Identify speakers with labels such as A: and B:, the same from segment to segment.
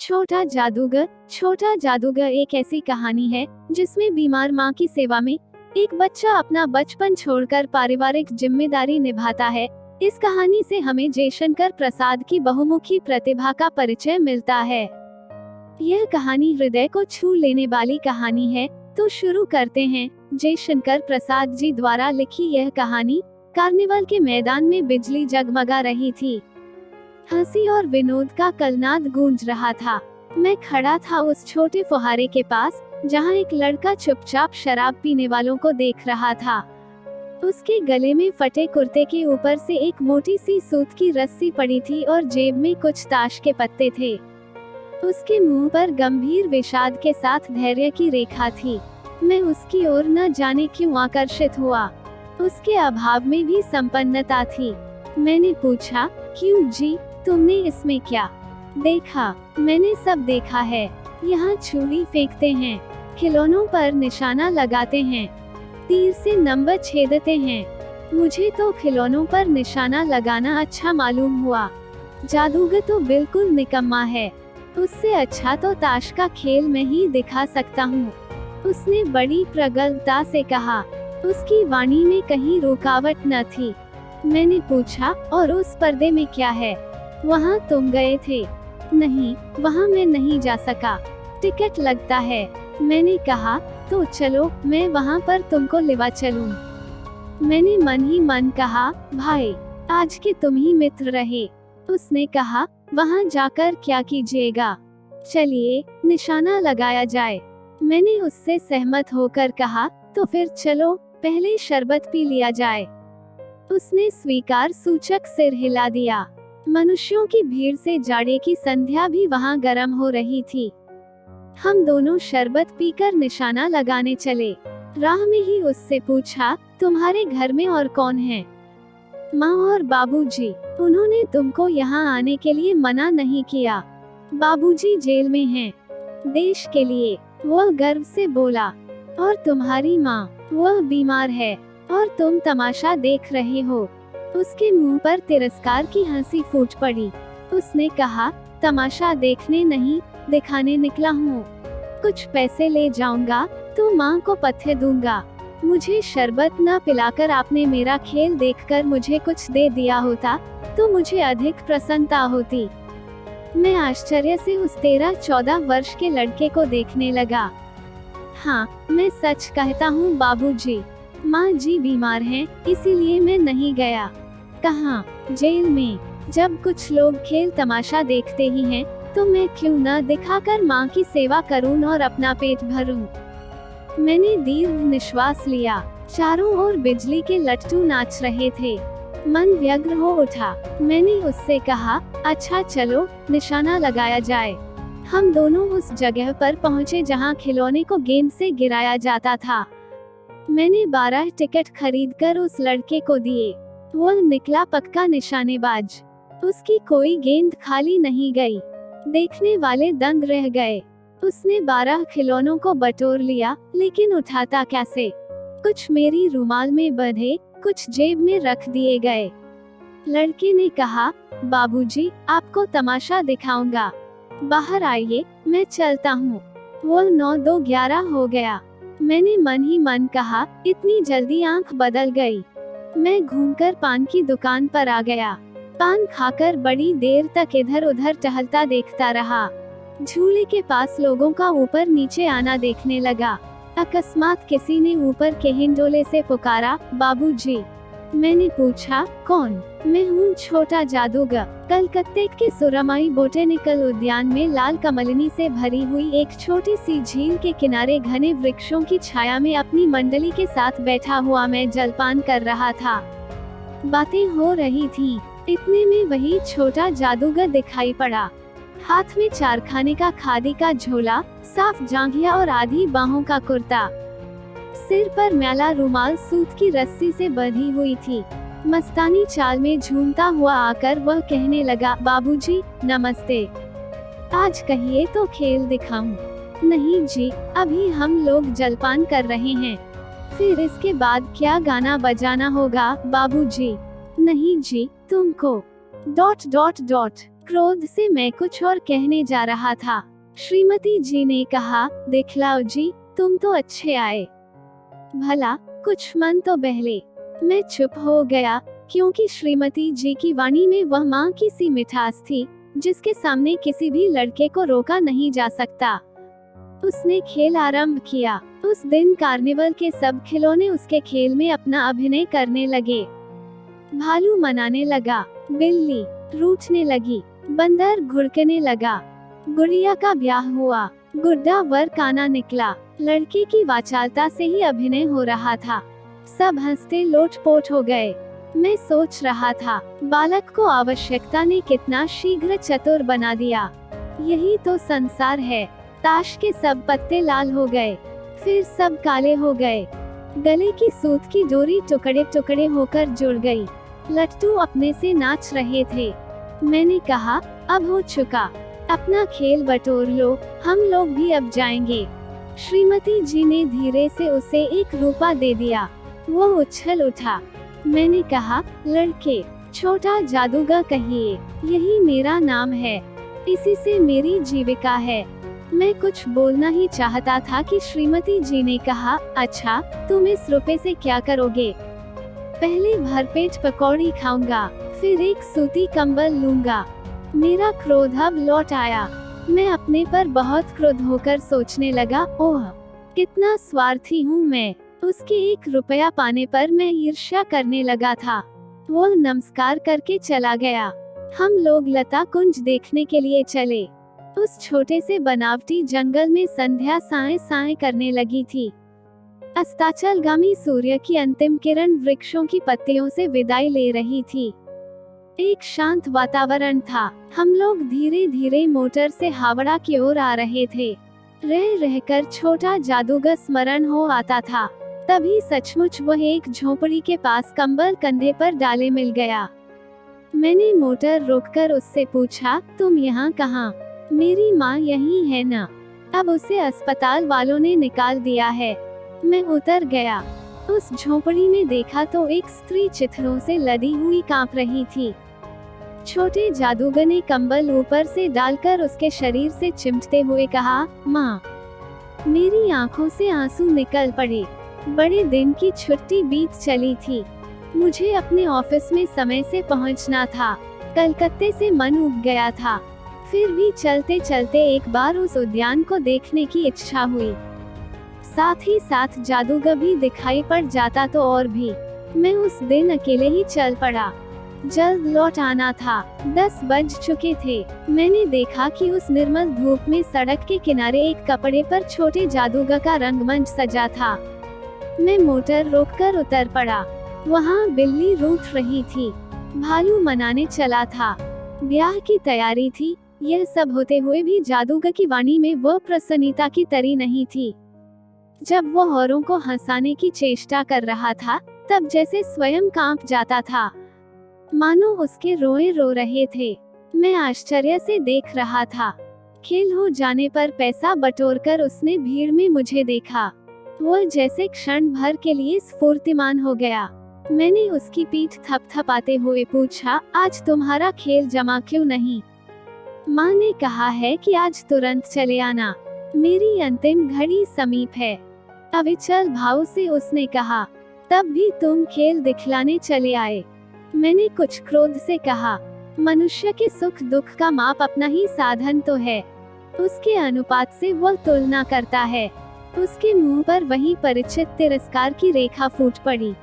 A: छोटा जादूगर। छोटा जादूगर एक ऐसी कहानी है जिसमें बीमार माँ की सेवा में एक बच्चा अपना बचपन छोड़कर पारिवारिक जिम्मेदारी निभाता है। इस कहानी से हमें जयशंकर प्रसाद की बहुमुखी प्रतिभा का परिचय मिलता है। यह कहानी हृदय को छू लेने वाली कहानी है। तो शुरू करते हैं। जयशंकर प्रसाद जी द्वारा लिखी यह कहानी। कार्निवल के मैदान में बिजली जगमगा रही थी। हंसी और विनोद का कलनाद गूंज रहा था। मैं खड़ा था उस छोटे फुहारे के पास जहां एक लड़का चुपचाप शराब पीने वालों को देख रहा था। उसके गले में फटे कुर्ते के ऊपर से एक मोटी सी सूत की रस्सी पड़ी थी और जेब में कुछ ताश के पत्ते थे। उसके मुंह पर गंभीर विषाद के साथ धैर्य की रेखा थी। मैं उसकी ओर न जाने क्यों आकर्षित हुआ। उसके अभाव में भी संपन्नता थी। मैंने पूछा, क्यों जी, तुमने इसमें क्या देखा? मैंने सब देखा है। यहाँ छुरी फेंकते हैं, खिलौनों पर निशाना लगाते हैं, तीर से नंबर छेदते हैं। मुझे तो खिलौनों पर निशाना लगाना अच्छा मालूम हुआ। जादूगर तो बिल्कुल निकम्मा है। उससे अच्छा तो ताश का खेल मैं ही दिखा सकता हूँ। उसने बड़ी प्रगल्भता से कहा। उसकी वाणी में कहीं रुकावट न थी। मैंने पूछा, और उस पर्दे में क्या है? वहाँ तुम गए थे? नहीं, वहाँ मैं नहीं जा सका। टिकट लगता है। मैंने कहा, तो चलो, मैं वहाँ पर तुमको लेवा चलूं। मैंने मन ही मन कहा, भाई, आज के तुम ही मित्र रहे। उसने कहा, वहाँ जाकर क्या कीजिएगा? चलिए, निशाना लगाया जाए। मैंने उससे सहमत होकर कहा, तो फिर चलो, पहले शरबत पी लिया जाए। उसने स्वीकार सूचक सिर हिला दिया। मनुष्यों की भीड़ से जाड़े की संध्या भी वहाँ गर्म हो रही थी। हम दोनों शरबत पीकर निशाना लगाने चले। राह में ही उससे पूछा, तुम्हारे घर में और कौन है? माँ और बाबूजी। उन्होंने तुमको यहाँ आने के लिए मना नहीं किया। बाबूजी जेल में हैं, देश के लिए, वह गर्व से बोला। और तुम्हारी माँ? वह बीमार है और तुम तमाशा देख रहे हो। उसके मुंह पर तिरस्कार की हंसी फूट पड़ी। उसने कहा, तमाशा देखने नहीं, दिखाने निकला हूँ। कुछ पैसे ले जाऊंगा तो माँ को पथ्य दूंगा। मुझे शरबत न पिलाकर आपने मेरा खेल देखकर मुझे कुछ दे दिया होता तो मुझे अधिक प्रसन्नता होती। मैं आश्चर्य से उस 13-14 वर्ष के लड़के को देखने लगा। हाँ, मैं सच कहता हूँ बाबूजी, माँ जी बीमार हैं, इसीलिए मैं नहीं गया। कहाँ? जेल में। जब कुछ लोग खेल तमाशा देखते ही हैं, तो मैं क्यों न दिखाकर माँ की सेवा करूं और अपना पेट भरूं। मैंने दीर्घ निश्वास लिया। चारों ओर बिजली के लट्टू नाच रहे थे। मन व्यग्र हो उठा। मैंने उससे कहा, अच्छा चलो, निशाना लगाया जाए। हम दोनों उस जगह पर पहुँचे जहाँ खिलौने को गेंद से गिराया जाता था। मैंने 12 टिकट खरीदकर उस लड़के को दिए। वह निकला पक्का निशानेबाज। उसकी कोई गेंद खाली नहीं गई। देखने वाले दंग रह गए। उसने 12 खिलौनों को बटोर लिया, लेकिन उठाता कैसे? कुछ मेरी रुमाल में बंधे, कुछ जेब में रख दिए गए। लड़के ने कहा, बाबूजी, आपको तमाशा दिखाऊंगा। बाहर आइए, मैं चलता हूँ। वो 9-2-11 हो गया। मैंने मन ही मन कहा, इतनी जल्दी आंख बदल गई। मैं घूमकर पान की दुकान पर आ गया। पान खाकर बड़ी देर तक इधर उधर टहलता देखता रहा। झूले के पास लोगों का ऊपर नीचे आना देखने लगा। अकस्मात किसी ने ऊपर के हिंडोले से पुकारा, बाबूजी। मैंने पूछा, कौन? मैं हूँ छोटा जादूगर। कलकत्ते के सुरमाई बोटेनिकल उद्यान में लाल कमलनी से भरी हुई एक छोटी सी झील के किनारे घने वृक्षों की छाया में अपनी मंडली के साथ बैठा हुआ मैं जलपान कर रहा था। बातें हो रही थीं। इतने में वही छोटा जादूगर दिखाई पड़ा। हाथ में चारखाने का खादी का झोला, साफ जांघिया और आधी बाहों का कुर्ता। सिर पर मैला रुमाल सूत की रस्सी से बंधी हुई थी। मस्तानी चाल में झूमता हुआ आकर वह कहने लगा, बाबूजी, नमस्ते। आज कहिए तो खेल दिखाऊं? नहीं जी, अभी हम लोग जलपान कर रहे हैं। फिर इसके बाद क्या गाना बजाना होगा बाबूजी? नहीं जी, तुमको ... क्रोध से मैं कुछ और कहने जा रहा था। श्रीमती जी ने कहा, दिखलाओ जी, तुम तो अच्छे आए, भला कुछ मन तो बहले। मैं चुप हो गया, क्योंकि श्रीमती जी की वाणी में वह माँ की सी मिठास थी जिसके सामने किसी भी लड़के को रोका नहीं जा सकता। उसने खेल आरंभ किया। उस दिन कार्निवल के सब खिलौने उसके खेल में अपना अभिनय करने लगे। भालू मनाने लगा, बिल्ली रूठने लगी, बंदर घुड़कने लगा, गुड़िया का ब्याह हुआ, गुड्डा वर काना निकला। लड़के की वाचालता से ही अभिनय हो रहा था। सब हंसते लोटपोट हो गए। मैं सोच रहा था, बालक को आवश्यकता ने कितना शीघ्र चतुर बना दिया। यही तो संसार है। ताश के सब पत्ते लाल हो गए, फिर सब काले हो गए। गले की सूत की डोरी टुकड़े टुकड़े होकर जुड़ गई। लट्टू अपने से नाच रहे थे। मैंने कहा, अब हो चुका, अपना खेल बटोर लो, हम लोग भी अब जाएंगे। श्रीमती जी ने धीरे से उसे 1 रुपया दे दिया। वो उछल उठा। मैंने कहा, लड़के, छोटा जादूगर कहिए, यही मेरा नाम है, इसी से मेरी जीविका है। मैं कुछ बोलना ही चाहता था कि श्रीमती जी ने कहा, अच्छा, तुम इस रुपए से क्या करोगे? पहले भरपेट पकौड़ी खाऊंगा, फिर एक सूती कंबल लूंगा। मेरा क्रोध अब लौट आया। मैं अपने पर बहुत क्रोध होकर सोचने लगा, ओह, कितना स्वार्थी हूँ मैं। उसके 1 रुपया पाने पर मैं ईर्ष्या करने लगा था। वो नमस्कार करके चला गया। हम लोग लता कुंज देखने के लिए चले। उस छोटे से बनावटी जंगल में संध्या साए साए करने लगी थी। अस्ताचलगामी सूर्य की अंतिम किरण वृक्षों की पत्तियों से विदाई ले रही थी। एक शांत वातावरण था। हम लोग धीरे धीरे मोटर से हावड़ा की ओर आ रहे थे। रह रहकर छोटा जादूगर स्मरण हो आता था। तभी सचमुच वह एक झोपड़ी के पास कंबल कंधे पर डाले मिल गया। मैंने मोटर रोककर उससे पूछा, तुम यहाँ कहाँ? मेरी माँ यहीं है ना? अब उसे अस्पताल वालों ने निकाल दिया है। मैं उतर गया। उस झोपड़ी में देखा तो एक स्त्री चिथड़ों से लदी हुई कांप रही थी। छोटे जादूगर ने कंबल ऊपर से डालकर उसके शरीर से चिमटते हुए कहा, माँ। मेरी आंखों से आंसू निकल पड़े। बड़े दिन की छुट्टी बीत चली थी। मुझे अपने ऑफिस में समय से पहुंचना था। कलकत्ते से मन उब गया था। फिर भी चलते चलते एक बार उस उद्यान को देखने की इच्छा हुई। साथ ही साथ जादूगर भी दिखाई पड़ जाता तो और भी। मैं उस दिन अकेले ही चल पड़ा। जल्द लौट आना था। 10 बज चुके थे। मैंने देखा कि उस निर्मल धूप में सड़क के किनारे एक कपड़े पर छोटे जादूगर का रंगमंच सजा था। मैं मोटर रोककर उतर पड़ा। वहाँ बिल्ली रूठ रही थी। भालू मनाने चला था। ब्याह की तैयारी थी। यह सब होते हुए भी जादूगर की वाणी में वह प्रसन्नता की तरी नहीं थी। जब वह औरों को हंसाने की चेष्टा कर रहा था, तब जैसे स्वयं कांप जाता था, मानो उसके रोए रो रहे थे। मैं आश्चर्य से देख रहा था। खेल हो जाने पर पैसा बटोरकर उसने भीड़ में मुझे देखा। वह जैसे क्षण भर के लिए स्फूर्तिमान हो गया। मैंने उसकी पीठ थपथपाते हुए पूछा, आज तुम्हारा खेल जमा क्यों नहीं? माँ ने कहा है कि आज तुरंत चले आना। मेरी अंतिम घड़ी समीप है। अविचल भाव से उसने कहा, तब भी तुम खेल दिखलाने चले आए। मैंने कुछ क्रोध से कहा, मनुष्य के सुख दुख का माप अपना ही साधन तो है। उसके अनुपात से वह तुलना करता है। उसके मुंह पर वही परिचित तिरस्कार की रेखा फूट पड़ी।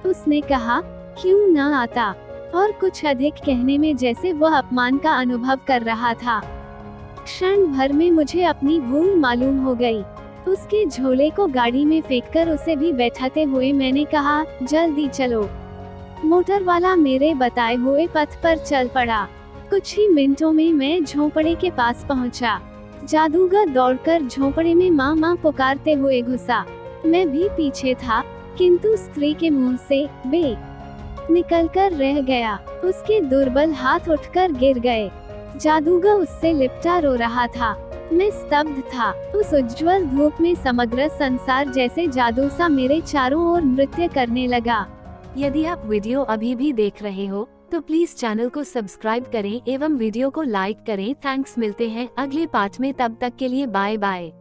A: उसने कहा, क्यों न आता? और कुछ अधिक कहने में जैसे वह अपमान का अनुभव कर रहा था। क्षण भर में मुझे अपनी भूल मालूम हो गई। उसके झोले को गाड़ी में फेंककर उसे भी बैठाते हुए मैंने कहा, जल्दी चलो। मोटर वाला मेरे बताए हुए पथ पर चल पड़ा। कुछ ही मिनटों में मैं झोंपड़े के पास पहुंचा। जादूगर दौड़कर झोंपड़े में माँ माँ पुकारते हुए घुसा। मैं भी पीछे था, किंतु स्त्री के मुंह से बे निकलकर रह गया। उसके दुर्बल हाथ उठकर गिर गए। जादूगर उससे लिपटा रो रहा था। मैं स्तब्ध था। उस उज्जवल धूप में समग्र संसार जैसे जादू सा मेरे चारों ओर नृत्य करने लगा।
B: यदि आप वीडियो अभी भी देख रहे हो तो प्लीज चैनल को सब्सक्राइब करें एवं वीडियो को लाइक करें। थैंक्स, मिलते हैं अगले पार्ट में, तब तक के लिए बाय बाय।